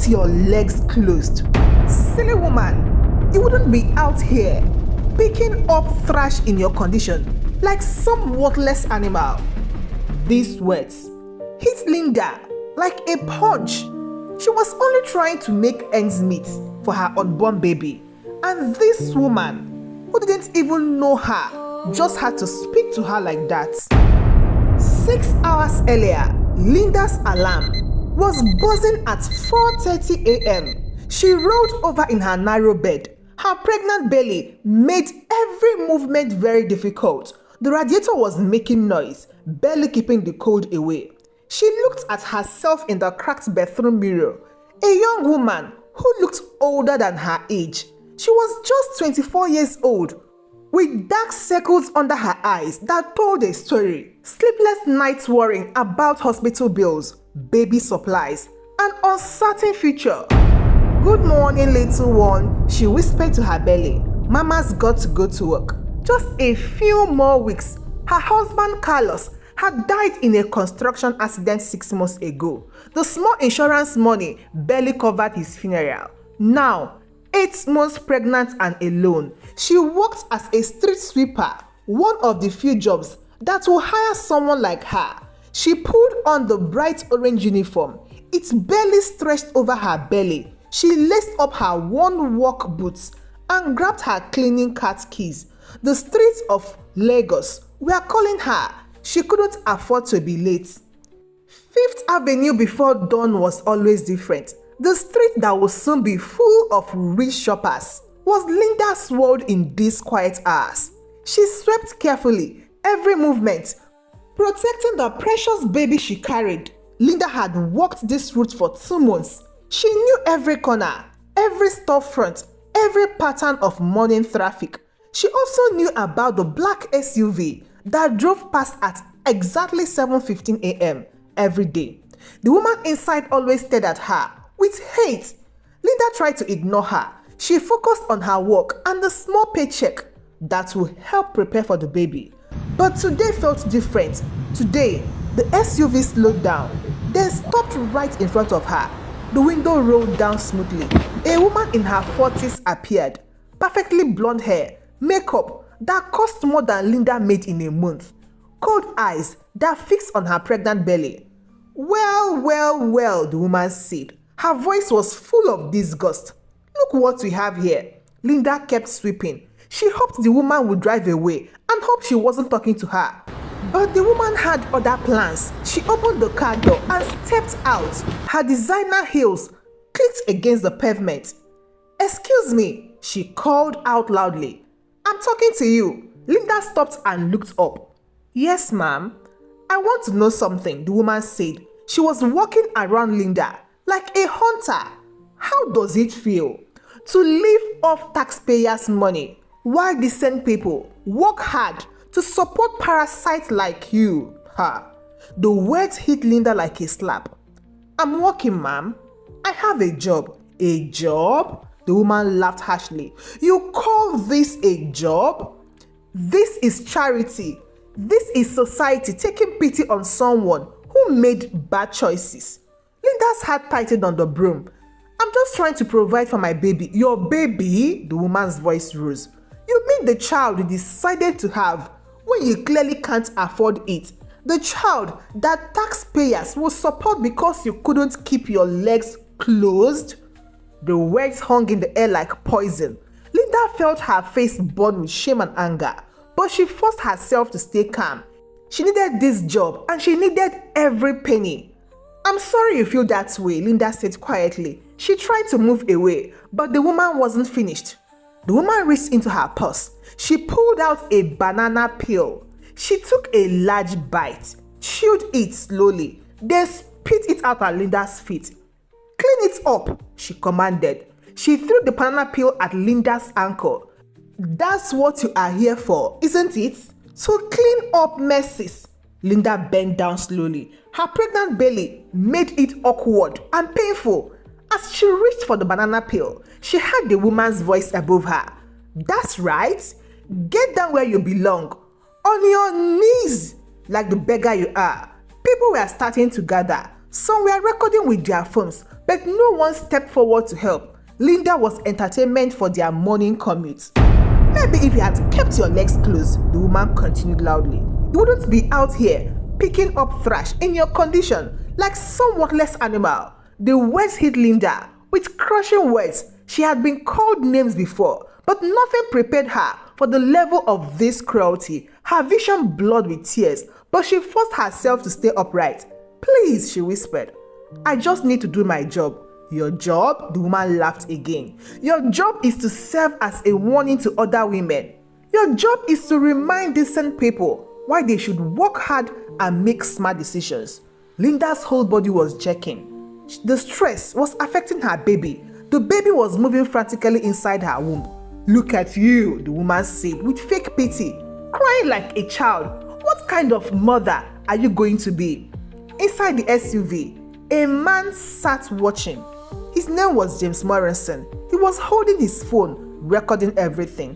Kept your legs closed. Silly woman, you wouldn't be out here picking up trash in your condition like some worthless animal. These words hit Linda like a punch. She was only trying to make ends meet for her unborn baby, and this woman, who didn't even know her, just had to speak to her like that. 6 hours earlier, Linda's alarm was buzzing at 4:30 a.m. She rolled over in her narrow bed. Her pregnant belly made every movement very difficult. The radiator was making noise, barely keeping the cold away. She looked at herself in the cracked bathroom mirror, a young woman who looked older than her age. She was just 24 years old, with dark circles under her eyes that told a story. Sleepless nights worrying about hospital bills, baby supplies, an uncertain future. "Good morning, little one," she whispered to her belly. Mama's got to go to work. Just a few more weeks. Her husband, Carlos, had died in a construction accident 6 months ago. The small insurance money barely covered his funeral. Now, 8 months pregnant and alone, she worked as a street sweeper, one of the few jobs that will hire someone like her. She pulled on the bright orange uniform. It barely stretched over her belly. She laced up her worn work boots and grabbed her cleaning cart keys. The streets of Lagos were calling her. She couldn't afford to be late. Fifth Avenue before dawn was always different. The street that would soon be full of rich shoppers was Linda's world in these quiet hours. She swept carefully, every movement, protecting the precious baby she carried. Linda had walked this route for 2 months. She knew every corner, every storefront, every pattern of morning traffic. She also knew about the black SUV that drove past at exactly 7:15 a.m. every day. The woman inside always stared at her with hate. Linda tried to ignore her. She focused on her work and the small paycheck that would help prepare for the baby. But today felt different. Today, the SUV slowed down, then stopped right in front of her. The window rolled down smoothly. A woman in her 40s appeared. Perfectly blonde hair, makeup that cost more than Linda made in a month. Cold eyes that fixed on her pregnant belly. Well, the woman said. Her voice was full of disgust. "Look what we have here." Linda kept sweeping. She hoped the woman would drive away and hoped she wasn't talking to her. But the woman had other plans. She opened the car door and stepped out. Her designer heels clicked against the pavement. "Excuse me," she called out loudly. "I'm talking to you." Linda stopped and looked up. "Yes, ma'am. I want to know something," the woman said. She was walking around Linda like a hunter. How does it feel to live off taxpayers' money while decent people work hard to support parasites like you? The words hit Linda like a slap. "I'm working, ma'am. I have a job." "A job?" The woman laughed harshly. "You call this a job? This is charity. This is society taking pity on someone who made bad choices." Linda's heart tightened on the broom. "I'm just trying to provide for my baby." "Your baby?" The woman's voice rose. "You mean the child you decided to have when you clearly can't afford it? The child that taxpayers will support because you couldn't keep your legs closed?" The words hung in the air like poison. Linda felt her face burn with shame and anger, but she forced herself to stay calm. She needed this job and she needed every penny. "I'm sorry you feel that way," Linda said quietly. She tried to move away, but the woman wasn't finished. The woman reached into her purse. She pulled out a banana peel. She took a large bite, chewed it slowly, then spit it out at Linda's feet. "Clean it up," she commanded. She threw the banana peel at Linda's ankle. "That's what you are here for, isn't it? To clean up messes." Linda bent down slowly. Her pregnant belly made it awkward and painful. As she reached for the banana peel, she heard the woman's voice above her. "That's right. Get down where you belong. On your knees, like the beggar you are." People were starting to gather. Some were recording with their phones, but no one stepped forward to help. Linda was entertainment for their morning commute. Maybe if you had kept your legs closed, the woman continued loudly, you wouldn't be out here picking up trash in your condition like some worthless animal. The words hit Linda with crushing words. She had been called names before, but nothing prepared her for the level of this cruelty. Her vision blurred with tears, but she forced herself to stay upright. Please, she whispered. I just need to do my job. Your job? The woman laughed again. Your job is to serve as a warning to other women. Your job is to remind decent people why they should work hard and make smart decisions. Linda's whole body was jerking. The stress was affecting her baby. The baby was moving frantically inside her womb. Look at you, the woman said with fake pity, crying like a child. What kind of mother are you going to be? Inside the SUV, a man sat watching. His name was James Morrison. He was holding his phone, recording everything.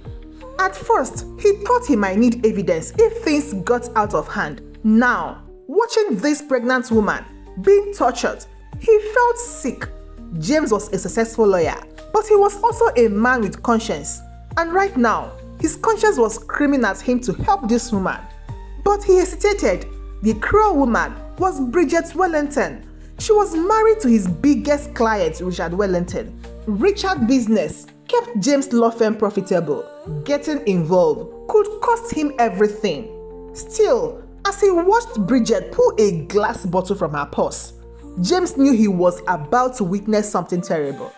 At first, he thought he might need evidence if things got out of hand. Now, watching this pregnant woman being tortured, he felt sick. James was a successful lawyer, but he was also a man with conscience. And right now, his conscience was screaming at him to help this woman. But he hesitated. The cruel woman was Bridget Wellington. She was married to his biggest client, Richard Wellington. Richard's business kept James' law firm profitable. Getting involved could cost him everything. Still, as he watched Bridget pull a glass bottle from her purse, James knew he was about to witness something terrible.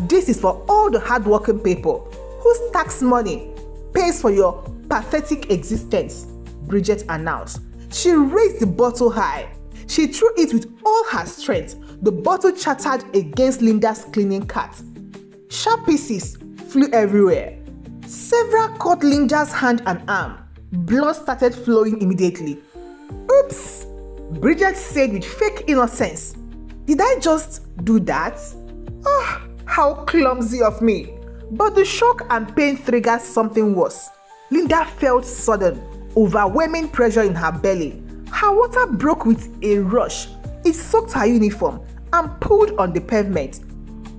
This is for all the hardworking people whose tax money pays for your pathetic existence, Bridget announced. She raised the bottle high. She threw it with all her strength. The bottle chattered against Linda's cleaning cart. Sharp pieces flew everywhere. Several caught Linda's hand and arm. Blood started flowing immediately. Oops, Bridget said with fake innocence. Did I just do that? Oh, how clumsy of me. But the shock and pain triggered something worse. Linda felt sudden, overwhelming pressure in her belly. Her water broke with a rush. It soaked her uniform and pulled on the pavement.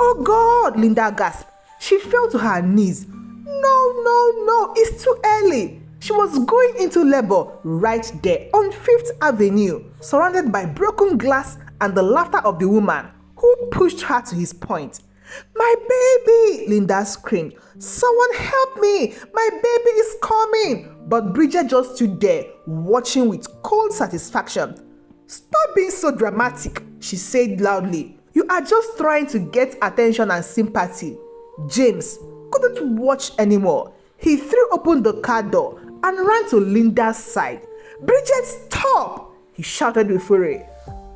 Oh God, Linda gasped. She fell to her knees. No, it's too early. She was going into labor right there on 5th Avenue, surrounded by broken glass and the laughter of the woman who pushed her to his point. My baby, Linda screamed. Someone help me, my baby is coming. But Bridget just stood there, watching with cold satisfaction. Stop being so dramatic, she said loudly. You are just trying to get attention and sympathy. James couldn't watch anymore. He threw open the car door and ran to Linda's side. Bridget, stop! He shouted with fury.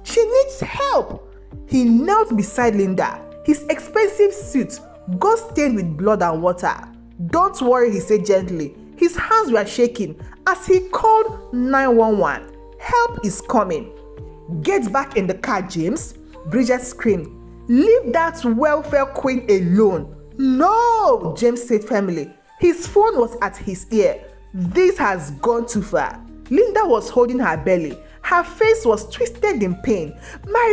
She needs help. He knelt beside Linda, his expensive suit ghost-stained with blood and water. Don't worry, he said gently. His hands were shaking as he called 911. Help is coming. Get back in the car, James, Bridget screamed. Leave that welfare queen alone. No, James said firmly. His phone was at his ear. This has gone too far. Linda was holding her belly. Her face was twisted in pain. My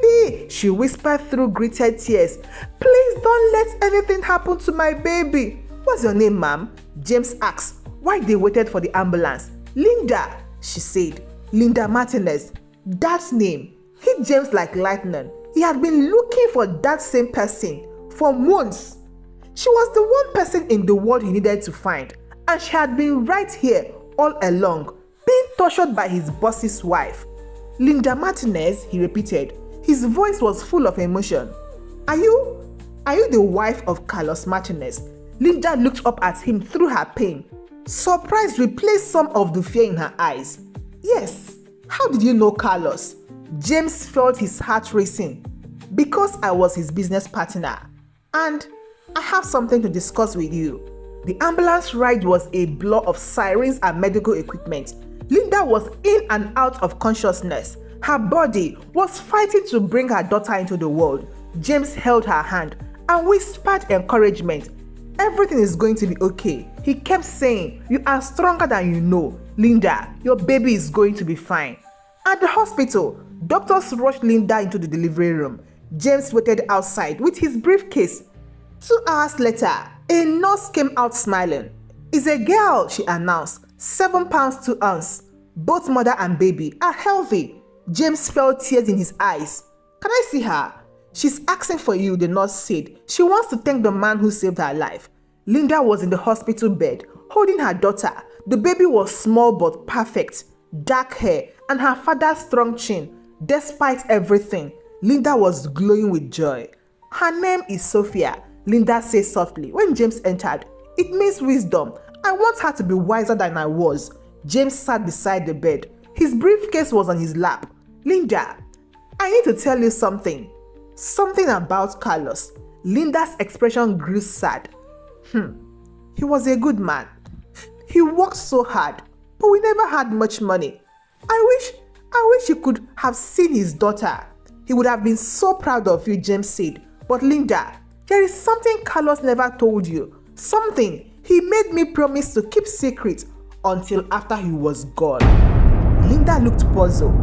baby, she whispered through gritted tears. Please don't let anything happen to my baby. What's your name, ma'am? James asked while they waited for the ambulance. Linda, she said. Linda Martinez. That name hit James like lightning. He had been looking for that same person for months. She was the one person in the world he needed to find, and she had been right here all along, being tortured by his boss's wife. Linda Martinez, he repeated. His voice was full of emotion. Are you the wife of Carlos Martinez? Linda looked up at him through her pain. Surprise replaced some of the fear in her eyes. Yes. How did you know Carlos? James felt his heart racing. Because I was his business partner. And I have something to discuss with you. The ambulance ride was a blur of sirens and medical equipment. Linda was in and out of consciousness. Her body was fighting to bring her daughter into the world. James held her hand and whispered encouragement. Everything is going to be okay. He kept saying, you are stronger than you know. Linda, your baby is going to be fine. At the hospital, doctors rushed Linda into the delivery room. James waited outside with his briefcase. 2 hours later, a nurse came out smiling. "It's a girl," she announced. 7 pounds 2 ounces. Both mother and baby are healthy. James felt tears in his eyes. "Can I see her?" "She's asking for you," the nurse said. "She wants to thank the man who saved her life." Linda was in the hospital bed, holding her daughter. The baby was small but perfect, dark hair, and her father's strong chin. Despite everything, Linda was glowing with joy. "Her name is Sophia," Linda said softly when James entered. "It means wisdom. I want her to be wiser than I was." James sat beside the bed. His briefcase was on his lap. "Linda, I need to tell you something. Something about Carlos." Linda's expression grew sad. He was a good man. He worked so hard, but we never had much money. I wish you could have seen his daughter. He would have been so proud of you," James said. "But Linda, there is something Carlos never told you. Something he made me promise to keep secret until after he was gone." Linda looked puzzled.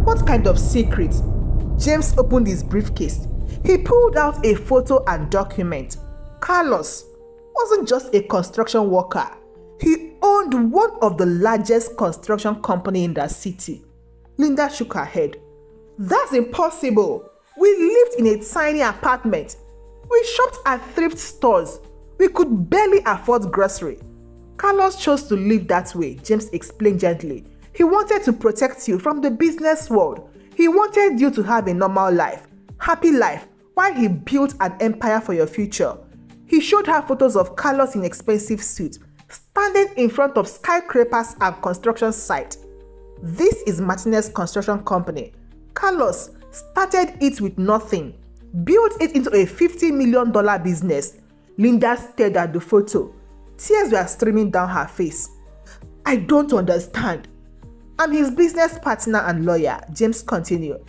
"What kind of secret?" James opened his briefcase. He pulled out a photo and document. Carlos wasn't just a construction worker. He owned one of the largest construction companies in the city. Linda shook her head. "That's impossible. We lived in a tiny apartment. We shopped at thrift stores. We could barely afford grocery." "Carlos chose to live that way," James explained gently. "He wanted to protect you from the business world. He wanted you to have a normal life, happy life, while he built an empire for your future." He showed her photos of Carlos in expensive suits, standing in front of skyscrapers and construction sites. "This is Martinez Construction Company. Carlos started it with nothing, built it into a $50 million business." Linda stared at the photo. Tears were streaming down her face. "I don't understand." "I'm his business partner and lawyer," James continued.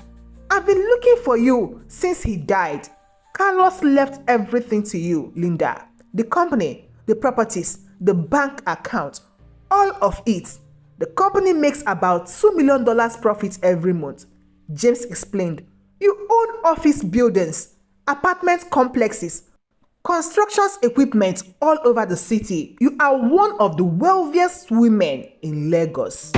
"I've been looking for you since he died. Carlos left everything to you, Linda. The company, the properties, the bank account, all of it. The company makes about $2 million profit every month." James explained. "You own office buildings, apartment complexes, construction equipment all over the city. You are one of the wealthiest women in Lagos."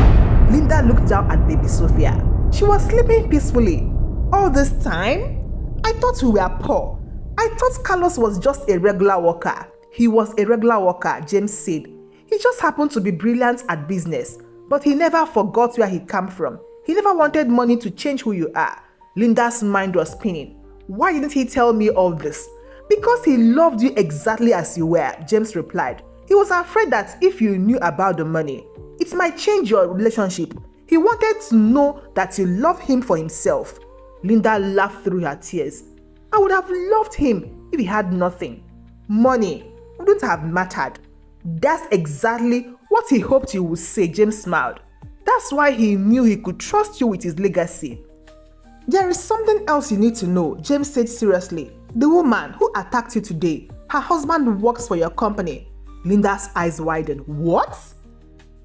Linda looked down at baby Sophia. She was sleeping peacefully. "All this time? I thought we were poor. I thought Carlos was just a regular worker." "He was a regular worker," James said. "He just happened to be brilliant at business, but he never forgot where he came from. He never wanted money to change who you are." Linda's mind was spinning. "Why didn't he tell me all this?" "Because he loved you exactly as you were," James replied. "He was afraid that if you knew about the money, it might change your relationship. He wanted to know that you love him for himself." Linda laughed through her tears. "I would have loved him if he had nothing. Money wouldn't have mattered." "That's exactly what he hoped you would say," James smiled. "That's why he knew he could trust you with his legacy." "There is something else you need to know," James said seriously. "The woman who attacked you today, her husband works for your company." Linda's eyes widened. "What?"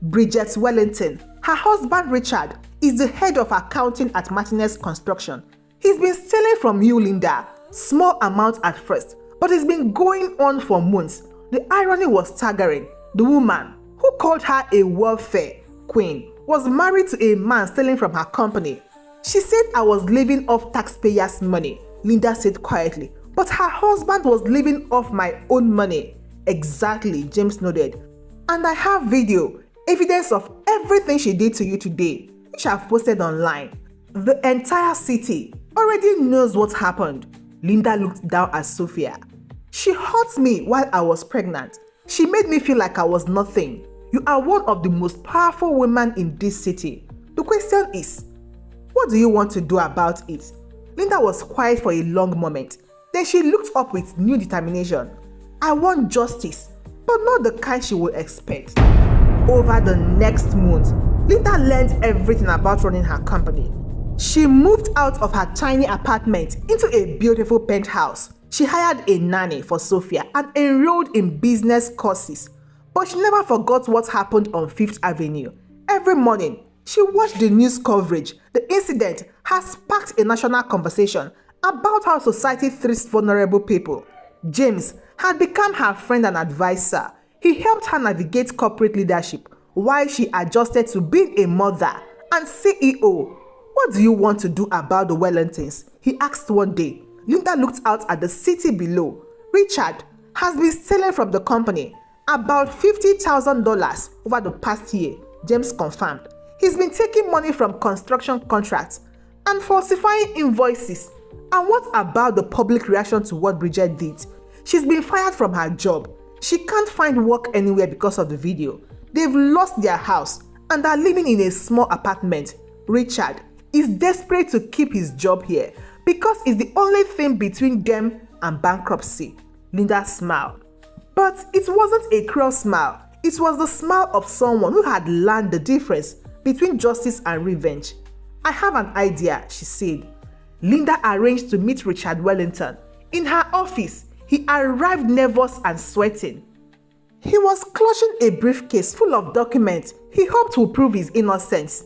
"Bridget Wellington. Her husband Richard is the head of accounting at Martinez Construction. He's been stealing from you, Linda. Small amount at first, but it's been going on for months." The irony was staggering. The woman, who called her a welfare queen, was married to a man stealing from her company. "She said I was living off taxpayers' money," Linda said quietly. "But her husband was living off my own money." "Exactly," James nodded. "And I have video, evidence of everything she did to you today, which I've posted online. The entire city already knows what happened." Linda looked down at Sophia. "She hurt me while I was pregnant. She made me feel like I was nothing. You are one of the most powerful women in this city. The question is, what do you want to do about it?" Linda was quiet for a long moment. Then she looked up with new determination. "I want justice, but not the kind she would expect." Over the next month, Linda learned everything about running her company. She moved out of her tiny apartment into a beautiful penthouse. She hired a nanny for Sophia and enrolled in business courses. But she never forgot what happened on Fifth Avenue. Every morning, she watched the news coverage. The incident has sparked a national conversation, about how society treats vulnerable people. James had become her friend and advisor. He helped her navigate corporate leadership while she adjusted to being a mother and CEO. "What do you want to do about the Wellingtons?" he asked one day. Linda looked out at the city below. "Richard has been stealing from the company about $50,000 over the past year," James confirmed. "He's been taking money from construction contracts and falsifying invoices." And what about the public reaction to what Bridget did? She's been fired from her job. She can't find work anywhere because of the video. They've lost their house and are living in a small apartment. Richard is desperate to keep his job here because it's the only thing between them and bankruptcy. Linda smiled. But it wasn't a cruel smile. It was the smile of someone who had learned the difference between justice and revenge. "I have an idea," she said. Linda arranged to meet Richard Wellington. In her office, he arrived nervous and sweating. He was clutching a briefcase full of documents he hoped would prove his innocence.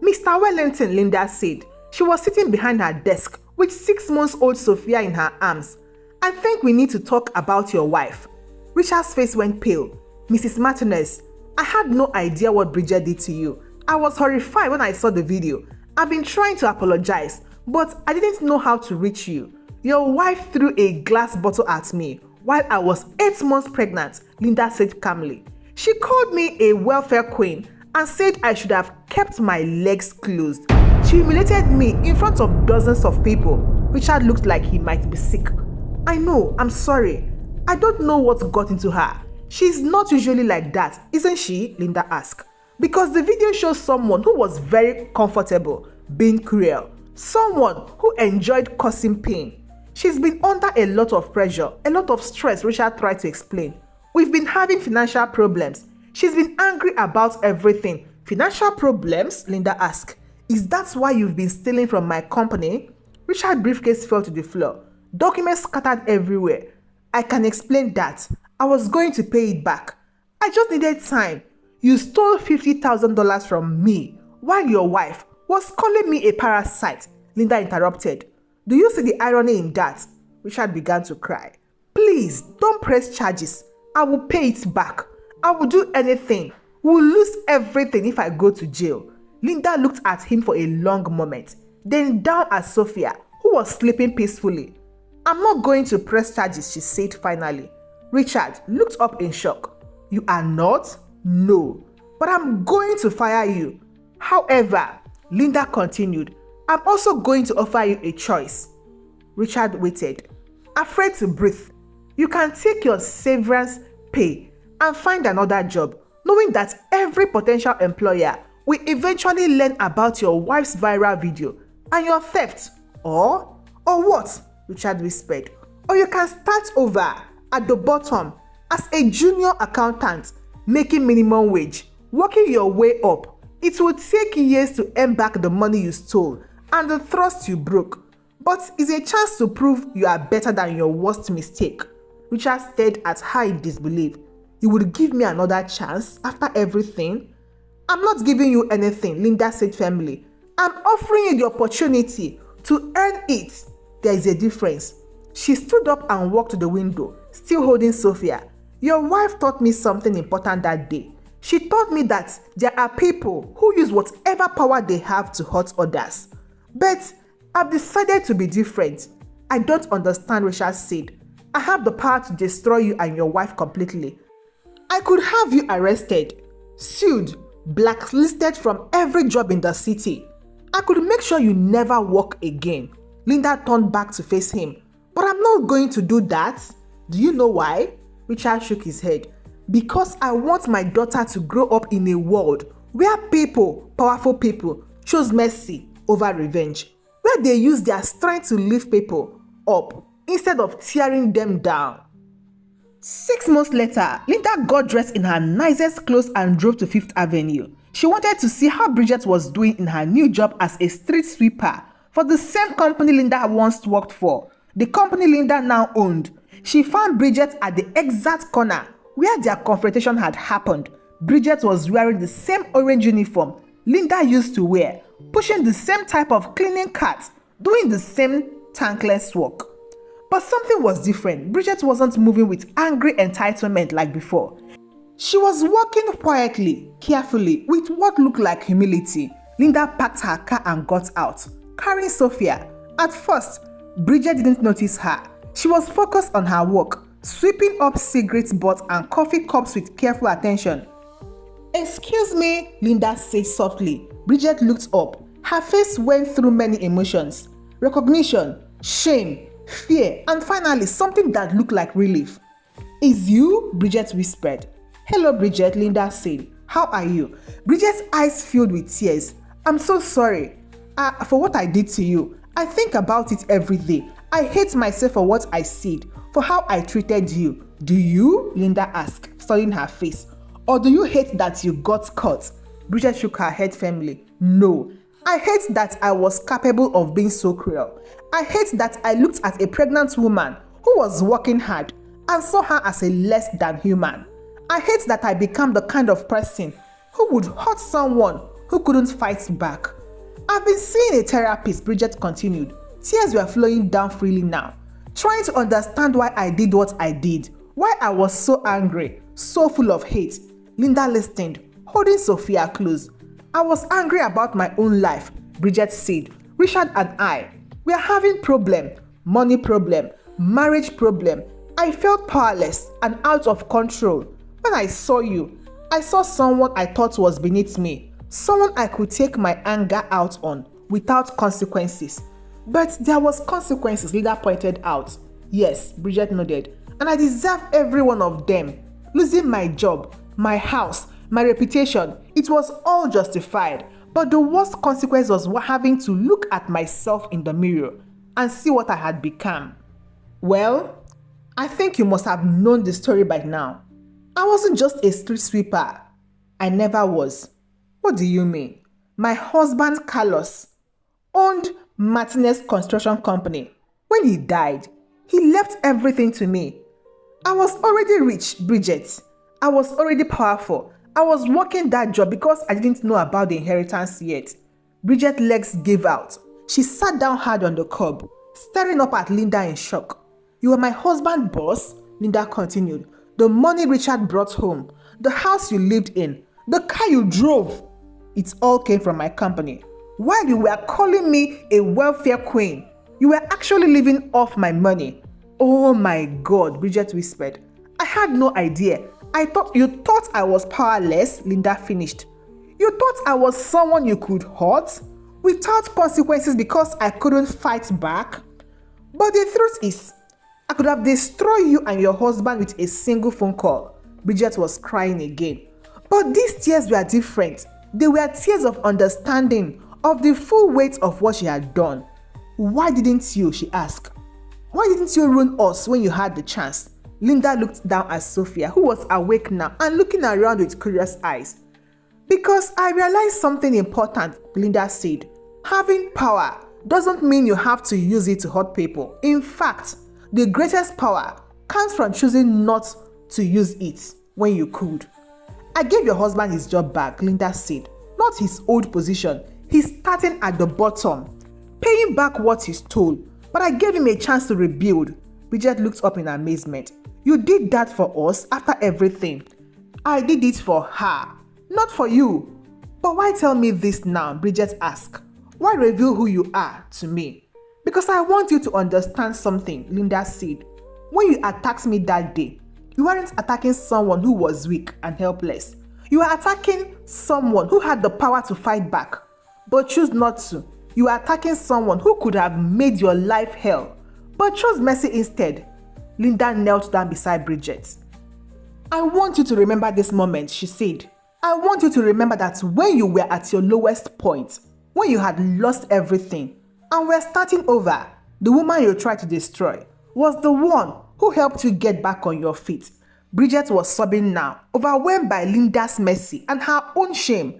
"Mr. Wellington," Linda said. She was sitting behind her desk with 6-month-old Sophia in her arms. "I think we need to talk about your wife." Richard's face went pale. "Mrs. Martinez, I had no idea what Bridget did to you. I was horrified when I saw the video. I've been trying to apologize, but I didn't know how to reach you. Your wife threw a glass bottle at me while I was 8 months pregnant," Linda said calmly. "She called me a welfare queen and said I should have kept my legs closed. She humiliated me in front of dozens of people." Richard looked like he might be sick. "I know, I'm sorry. I don't know what got into her. She's not usually like that, isn't she?" Linda asked. Because the video shows someone who was very comfortable being cruel, someone who enjoyed causing pain. "She's been under a lot of pressure, a lot of stress," Richard tried to explain. "We've been having financial problems. She's been angry about everything." "Financial problems?" Linda asked. "Is that why you've been stealing from my company?" Richard's briefcase fell to the floor. Documents scattered everywhere. "I can explain that. I was going to pay it back. I just needed time. You stole $50,000 from me while your wife was calling me a parasite," Linda interrupted. "Do you see the irony in that?" Richard began to cry. "Please, don't press charges. I will pay it back. I will do anything. We'll lose everything if I go to jail." Linda looked at him for a long moment, then down at Sophia, who was sleeping peacefully. "I'm not going to press charges," she said finally. Richard looked up in shock. "You are not?" "No, but I'm going to fire you. However," Linda continued, "I'm also going to offer you a choice." Richard waited, afraid to breathe. "You can take your severance pay and find another job, knowing that every potential employer will eventually learn about your wife's viral video and your theft. Or what?" Richard whispered. "Or you can start over at the bottom as a junior accountant, making minimum wage, working your way up. It will take years to earn back the money you stole and the trust you broke, but it's a chance to prove you are better than your worst mistake." Richard stared at her in disbelief. "You would give me another chance after everything?" "I'm not giving you anything," Linda said firmly. "I'm offering you the opportunity to earn it. There is a difference." She stood up and walked to the window, still holding Sophia. "Your wife taught me something important that day. She taught me that there are people who use whatever power they have to hurt others. But I've decided to be different." "I don't understand," Richard said. "I have the power to destroy you and your wife completely. I could have you arrested, sued, blacklisted from every job in the city. I could make sure you never work again." Linda turned back to face him. "But I'm not going to do that. Do you know why?" Richard shook his head. "Because I want my daughter to grow up in a world where people, powerful people, choose mercy over revenge, where they use their strength to lift people up instead of tearing them down." 6 months later, Linda got dressed in her nicest clothes and drove to 5th Avenue. She wanted to see how Bridget was doing in her new job as a street sweeper for the same company Linda once worked for, the company Linda now owned. She found Bridget at the exact corner where their confrontation had happened. Bridget was wearing the same orange uniform Linda used to wear, pushing the same type of cleaning cart, doing the same thankless work. But something was different. Bridget wasn't moving with angry entitlement like before. She was walking quietly, carefully, with what looked like humility. Linda packed her car and got out, carrying Sophia. At first, Bridget didn't notice her. She was focused on her work, sweeping up cigarette butts and coffee cups with careful attention. "Excuse me," Linda said softly. Bridget looked up. Her face went through many emotions: recognition, shame, fear, and finally something that looked like relief. "Is you?" Bridget whispered. "Hello, Bridget," Linda said. "How are you?" Bridget's eyes filled with tears. "I'm so sorry for what I did to you. I think about it every day. I hate myself for what I said, for how I treated you." "Do you?" Linda asked, studying her face. "Or do you hate that you got caught?" Bridget shook her head firmly. "No. I hate that I was capable of being so cruel. I hate that I looked at a pregnant woman who was working hard and saw her as a less than human. I hate that I became the kind of person who would hurt someone who couldn't fight back." "I've been seeing a therapist," Bridget continued. Tears were flowing down freely now, trying to understand why I did what I did, why I was so angry, so full of hate. Linda listened, holding Sophia close. "I was angry about my own life," Bridget said. "Richard and I, we are having problem, money problem, marriage problem. I felt powerless and out of control. When I saw you, I saw someone I thought was beneath me, someone I could take my anger out on without consequences." "But there was consequences," Linda pointed out. "Yes," Bridget nodded, "and I deserve every one of them. Losing my job, my house, my reputation, it was all justified. But the worst consequence was having to look at myself in the mirror and see what I had become." "Well, I think you must have known the story by now. I wasn't just a street sweeper. I never was." "What do you mean?" "My husband, Carlos, owned Martinez Construction Company. When he died, he left everything to me. I was already rich, Bridget. I was already powerful. I was working that job because I didn't know about the inheritance yet." Bridget's legs gave out. She sat down hard on the curb, staring up at Linda in shock. "You were my husband's boss," Linda continued. "The money Richard brought home, the house you lived in, the car you drove, it all came from my company. While you were calling me a welfare queen, you were actually living off my money." "Oh my God," Bridget whispered. "I had no idea. You thought I was powerless," Linda finished. "You thought I was someone you could hurt without consequences because I couldn't fight back. But the truth is, I could have destroyed you and your husband with a single phone call." Bridget was crying again. But these tears were different. They were tears of understanding of the full weight of what she had done. "Why didn't you?" she asked. "Why didn't you ruin us when you had the chance?" Linda looked down at Sophia, who was awake now and looking around with curious eyes. "Because I realized something important," Linda said. "Having power doesn't mean you have to use it to hurt people. In fact, the greatest power comes from choosing not to use it when you could." "I gave your husband his job back," Linda said. "Not his old position. He's starting at the bottom, paying back what he stole. But I gave him a chance to rebuild." Bridget looked up in amazement. "You did that for us after everything." "I did it for her, not for you." "But why tell me this now?" Bridget asked. "Why reveal who you are to me?" "Because I want you to understand something," Linda said. "When you attacked me that day, you weren't attacking someone who was weak and helpless. You were attacking someone who had the power to fight back, but chose not to. You were attacking someone who could have made your life hell, but chose mercy instead." Linda knelt down beside Bridget. "I want you to remember this moment," she said. "I want you to remember that when you were at your lowest point, when you had lost everything and were starting over, the woman you tried to destroy was the one who helped you get back on your feet." Bridget was sobbing now, overwhelmed by Linda's mercy and her own shame.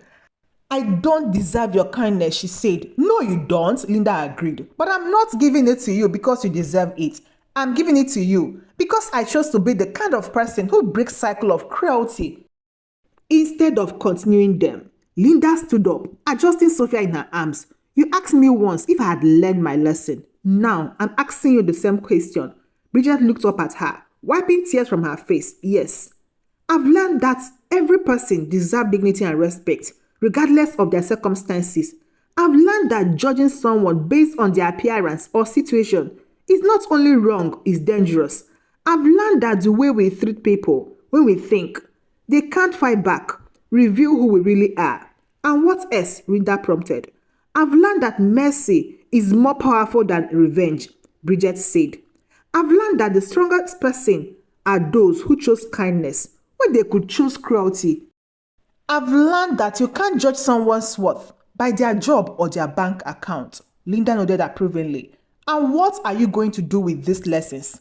"I don't deserve your kindness," she said. "No, you don't," Linda agreed. "But I'm not giving it to you because you deserve it. I'm giving it to you because I chose to be the kind of person who breaks cycles of cruelty instead of continuing them." Linda stood up, adjusting Sophia in her arms. "You asked me once if I had learned my lesson. Now, I'm asking you the same question. Bridget looked up at her, wiping tears from her face. Yes, I've learned that every person deserves dignity and respect, regardless of their circumstances. I've learned that judging someone based on their appearance or situation is not only wrong, it's dangerous. I've learned that the way we treat people, when we think, they can't fight back, reveal who we really are. And what else? Linda prompted. I've learned that mercy is more powerful than revenge, Bridget said. I've learned that the strongest person are those who chose kindness when they could choose cruelty. I've learned that you can't judge someone's worth by their job or their bank account. Linda nodded approvingly. And what are you going to do with these lessons?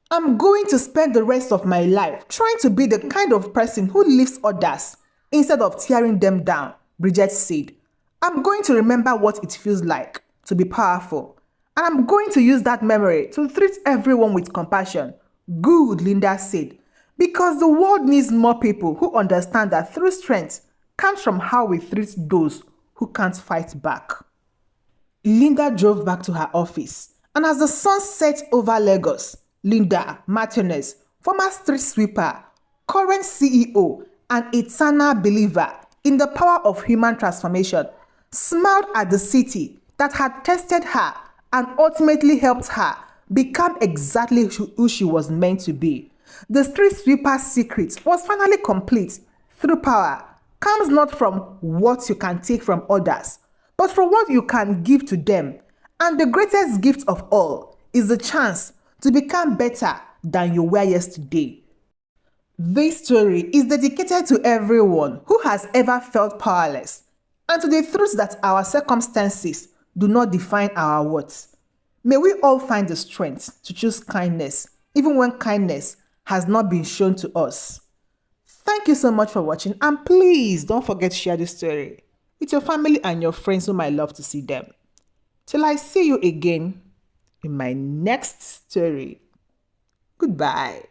I'm going to spend the rest of my life trying to be the kind of person who lifts others instead of tearing them down, Bridget said. I'm going to remember what it feels like to be powerful. And I'm going to use that memory to treat everyone with compassion. Good, Linda said. Because the world needs more people who understand that true strength comes from how we treat those who can't fight back. Linda drove back to her office, and as the sun set over Lagos, Linda Martinez, former street sweeper, current CEO, and eternal believer in the power of human transformation, smiled at the city that had tested her and ultimately helped her become exactly who she was meant to be. The street sweeper's secret was finally complete. True power comes not from what you can take from others, but from what you can give to them. And the greatest gift of all is the chance to become better than you were yesterday. This story is dedicated to everyone who has ever felt powerless and to the truth that our circumstances do not define our worth. May we all find the strength to choose kindness, even when kindness has not been shown to us. Thank you so much for watching, and please don't forget to share this story with your family and your friends who might love to see them. Till I see you again in my next story. Goodbye.